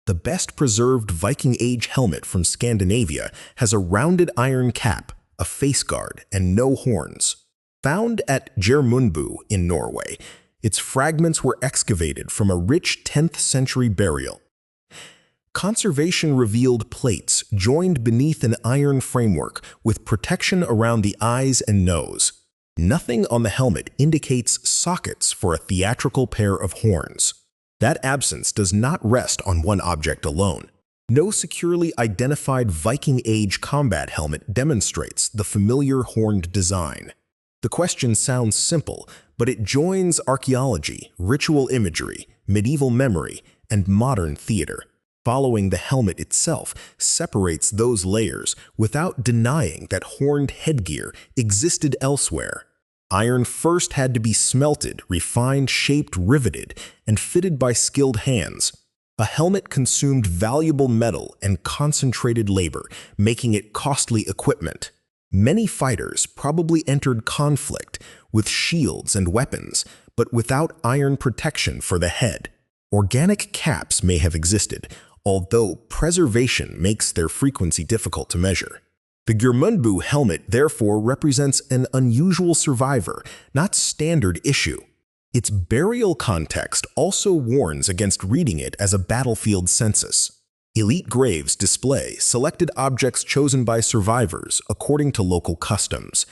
the best-preserved Viking Age helmet from Scandinavia has a rounded iron cap, a face guard, and no horns. Found at Gjermundbu in Norway, its fragments were excavated from a rich 10th century burial. Conservation revealed plates joined beneath an iron framework with protection around the eyes and nose. Nothing on the helmet indicates sockets for a theatrical pair of horns. That absence does not rest on one object alone. No securely identified Viking Age combat helmet demonstrates the familiar horned design. The question sounds simple, but it joins archaeology, ritual imagery, medieval memory, and modern theater. Following the helmet itself separates those layers without denying that horned headgear existed elsewhere. Iron first had to be smelted, refined, shaped, riveted, and fitted by skilled hands. A helmet consumed valuable metal and concentrated labor, making it costly equipment. Many fighters probably entered conflict with shields and weapons, but without iron protection for the head. Organic caps may have existed, although preservation makes their frequency difficult to measure. The Gjermundbu helmet therefore represents an unusual survivor, not standard issue. Its burial context also warns against reading it as a battlefield census. Elite graves display selected objects chosen by survivors according to local customs.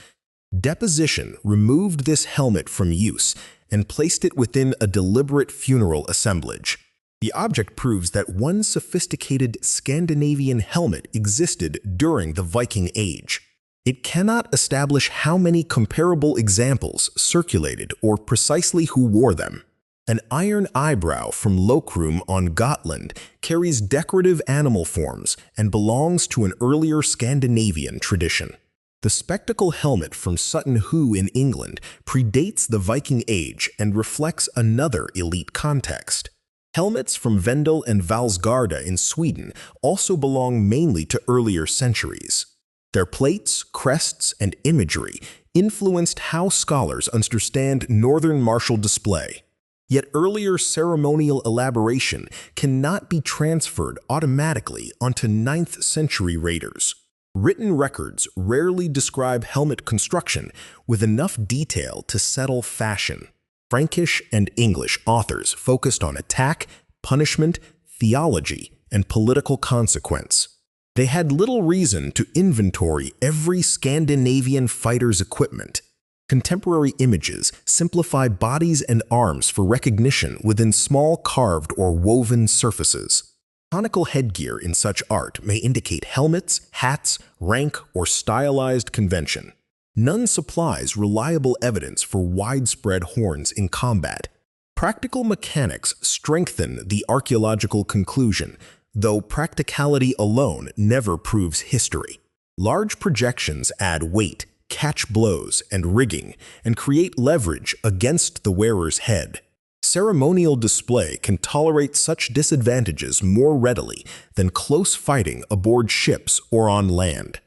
Deposition removed this helmet from use and placed it within a deliberate funeral assemblage. The object proves that one sophisticated Scandinavian helmet existed during the Viking Age. It cannot establish how many comparable examples circulated or precisely who wore them. An iron eyebrow from Lokrum on Gotland carries decorative animal forms and belongs to an earlier Scandinavian tradition. The spectacle helmet from Sutton Hoo in England predates the Viking Age and reflects another elite context. Helmets from Vendel and Valsgarda in Sweden also belong mainly to earlier centuries. Their plates, crests, and imagery influenced how scholars understand northern martial display. Yet earlier ceremonial elaboration cannot be transferred automatically onto 9th century raiders. Written records rarely describe helmet construction with enough detail to settle fashion. Frankish and English authors focused on attack, punishment, theology, and political consequence. They had little reason to inventory every Scandinavian fighter's equipment. Contemporary images simplify bodies and arms for recognition within small carved or woven surfaces. Conical headgear in such art may indicate helmets, hats, rank, or stylized convention. None supplies reliable evidence for widespread horns in combat. Practical mechanics strengthen the archaeological conclusion, though practicality alone never proves history. Large projections add weight, catch blows, and rigging, and create leverage against the wearer's head. Ceremonial display can tolerate such disadvantages more readily than close fighting aboard ships or on land.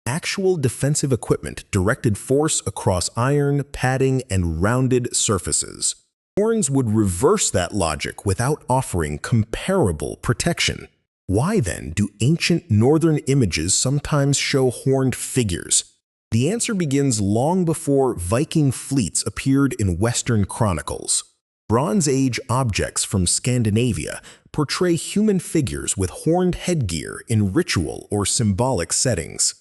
Actual defensive equipment directed force across iron, padding, and rounded surfaces. Horns would reverse that logic without offering comparable protection. Why then do ancient northern images sometimes show horned figures? The answer begins long before Viking fleets appeared in Western chronicles. Bronze Age objects from Scandinavia portray human figures with horned headgear in ritual or symbolic settings.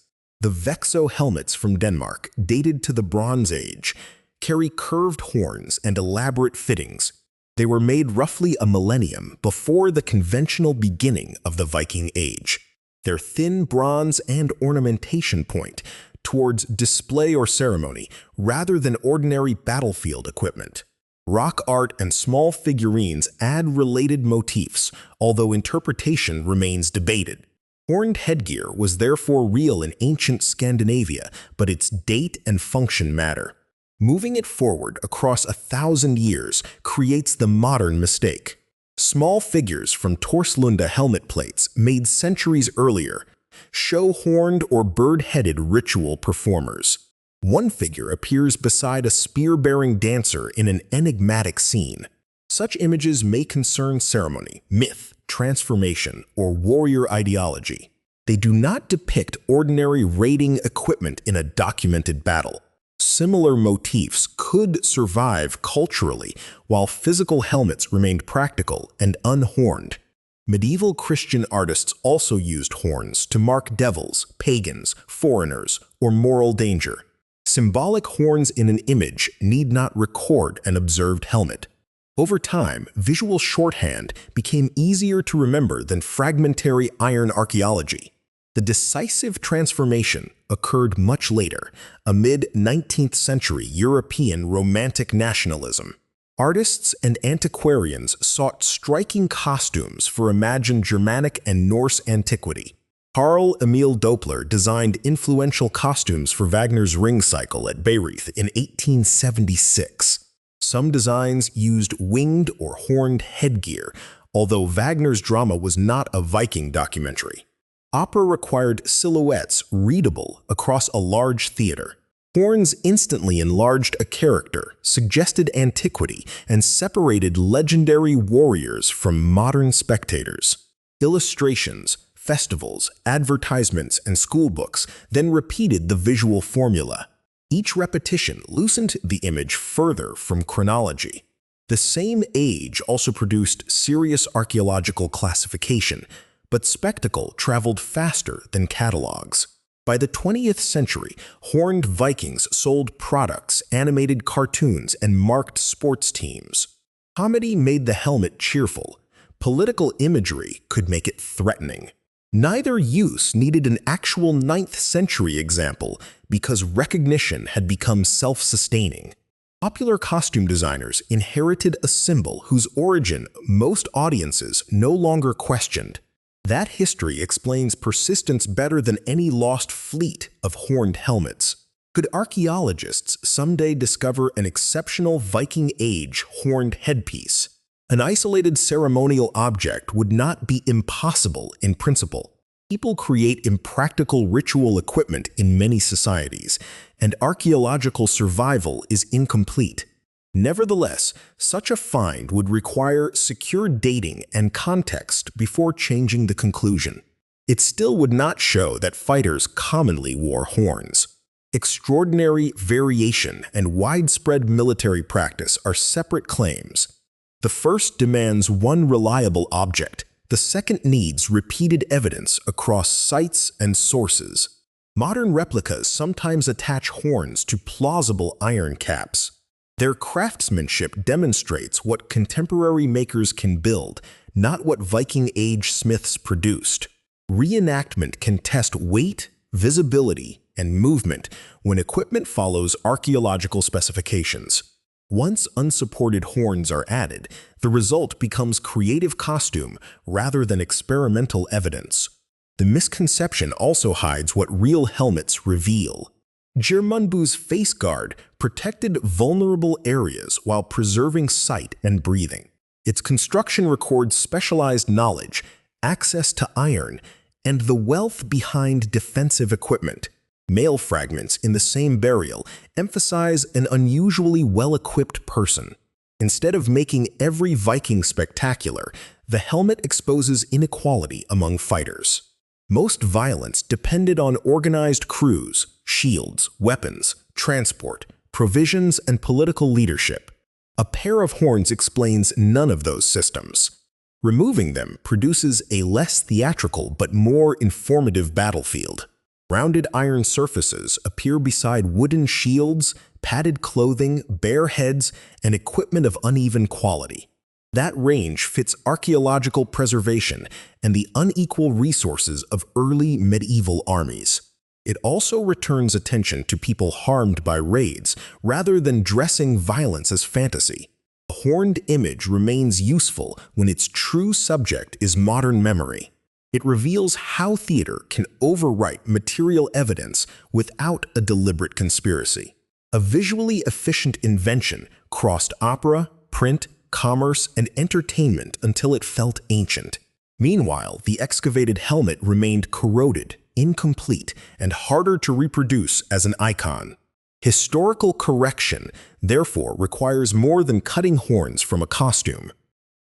The Vexo helmets from Denmark, dated to the Bronze Age, carry curved horns and elaborate fittings. They were made roughly a millennium before the conventional beginning of the Viking Age. Their thin bronze and ornamentation point towards display or ceremony rather than ordinary battlefield equipment. Rock art and small figurines add related motifs, although interpretation remains debated. Horned headgear was therefore real in ancient Scandinavia, but its date and function matter. Moving it forward across 1,000 years creates the modern mistake. Small figures from Torslunda helmet plates made centuries earlier show horned or bird-headed ritual performers. One figure appears beside a spear-bearing dancer in an enigmatic scene. Such images may concern ceremony, myth, transformation, or warrior ideology. They do not depict ordinary raiding equipment in a documented battle. Similar motifs could survive culturally, while physical helmets remained practical and unhorned. Medieval Christian artists also used horns to mark devils, pagans, foreigners, or moral danger. Symbolic horns in an image need not record an observed helmet. Over time, visual shorthand became easier to remember than fragmentary iron archaeology. The decisive transformation occurred much later, amid 19th century European Romantic nationalism. Artists and antiquarians sought striking costumes for imagined Germanic and Norse antiquity. Carl Emil Doepler designed influential costumes for Wagner's Ring Cycle at Bayreuth in 1876. Some designs used winged or horned headgear, although Wagner's drama was not a Viking documentary. Opera required silhouettes readable across a large theater. Horns instantly enlarged a character, suggested antiquity, and separated legendary warriors from modern spectators. Illustrations, festivals, advertisements, and schoolbooks then repeated the visual formula. Each repetition loosened the image further from chronology. The same age also produced serious archaeological classification, but spectacle traveled faster than catalogs. By the 20th century, horned Vikings sold products, animated cartoons, and marked sports teams. Comedy made the helmet cheerful. Political imagery could make it threatening. Neither use needed an actual 9th century example because recognition had become self-sustaining. Popular costume designers inherited a symbol whose origin most audiences no longer questioned. That history explains persistence better than any lost fleet of horned helmets. Could archaeologists someday discover an exceptional Viking Age horned headpiece? An isolated ceremonial object would not be impossible in principle. People create impractical ritual equipment in many societies, and archaeological survival is incomplete. Nevertheless, such a find would require secure dating and context before changing the conclusion. It still would not show that fighters commonly wore horns. Extraordinary variation and widespread military practice are separate claims. The first demands one reliable object. The second needs repeated evidence across sites and sources. Modern replicas sometimes attach horns to plausible iron caps. Their craftsmanship demonstrates what contemporary makers can build, not what Viking Age smiths produced. Reenactment can test weight, visibility, and movement when equipment follows archaeological specifications. Once unsupported horns are added, the result becomes creative costume rather than experimental evidence. The misconception also hides what real helmets reveal. Gjermundbu's face guard protected vulnerable areas while preserving sight and breathing. Its construction records specialized knowledge, access to iron, and the wealth behind defensive equipment. Mail fragments in the same burial emphasize an unusually well-equipped person. Instead of making every Viking spectacular, the helmet exposes inequality among fighters. Most violence depended on organized crews, shields, weapons, transport, provisions, and political leadership. A pair of horns explains none of those systems. Removing them produces a less theatrical but more informative battlefield. Rounded iron surfaces appear beside wooden shields, padded clothing, bare heads, and equipment of uneven quality. That range fits archaeological preservation and the unequal resources of early medieval armies. It also returns attention to people harmed by raids rather than dressing violence as fantasy. A horned image remains useful when its true subject is modern memory. It reveals how theater can overwrite material evidence without a deliberate conspiracy. A visually efficient invention crossed opera, print, commerce, and entertainment until it felt ancient. Meanwhile, the excavated helmet remained corroded, incomplete, and harder to reproduce as an icon. Historical correction, therefore, requires more than cutting horns from a costume.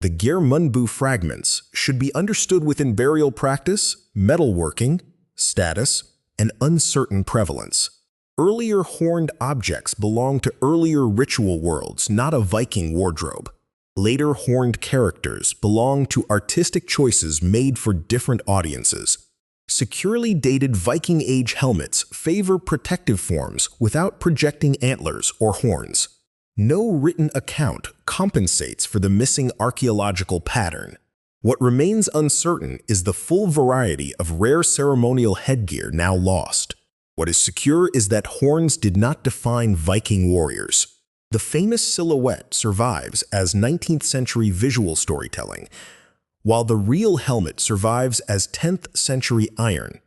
The Gjermundbu fragments should be understood within burial practice, metalworking, status, and uncertain prevalence. Earlier horned objects belong to earlier ritual worlds, not a Viking wardrobe. Later horned characters belong to artistic choices made for different audiences. Securely dated Viking Age helmets favor protective forms without projecting antlers or horns. No written account compensates for the missing archaeological pattern. What remains uncertain is the full variety of rare ceremonial headgear now lost. What is secure is that horns did not define Viking warriors. The famous silhouette survives as 19th century visual storytelling, while the real helmet survives as 10th century iron,